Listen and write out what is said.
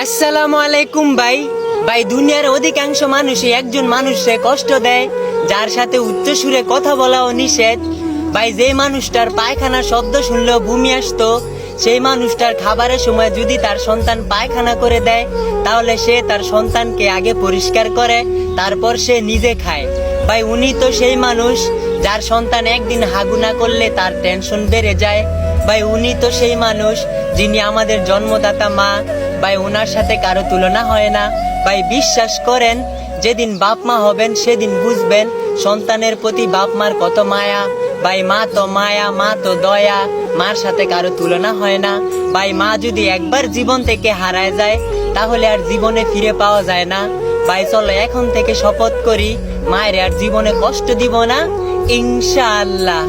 আসসালামু আলাইকুম ভাই। ভাই, দুনিয়ার অধিকাংশ মানুষই একজন মানুষকে কষ্ট দেয়, যার সাথে উচ্চ সুরে কথা বলাও নিষেধ। ভাই, যে মানুষটার পায়খানা শব্দ শুনলেও বমি আসতো, সেই মানুষটার খাবারের সময় যদি তার সন্তান পায়খানা করে দেয়, তাহলে সে তার সন্তানকে আগে পরিষ্কার করে, তারপর সে নিজে খায়। ভাই, উনি তো সেই মানুষ যার সন্তান একদিন হাগু না করলে তার টেনশন বেড়ে যায়। ভাই, উনি তো সেই মানুষ যিনি আমাদের জন্মদাতা মা। ভাই, ওনার সাথে কারো তুলনা হয় না। ভাই, বিশ্বাস করেন, যেদিন বাপ মা হবেন সেদিন বুঝবেন সন্তানের প্রতি বাপ মার কত মায়া। ভাই, মা তো মায়া, মা তো দয়া, মার সাথে কারো তুলনা হয় না। ভাই, মা যদি একবার জীবন থেকে হারায় যায়, তাহলে আর জীবনে ফিরে পাওয়া যায় না। ভাই, চলো এখন থেকে শপথ করি, মায়ের আর জীবনে কষ্ট দিব না, ইনশাআল্লাহ।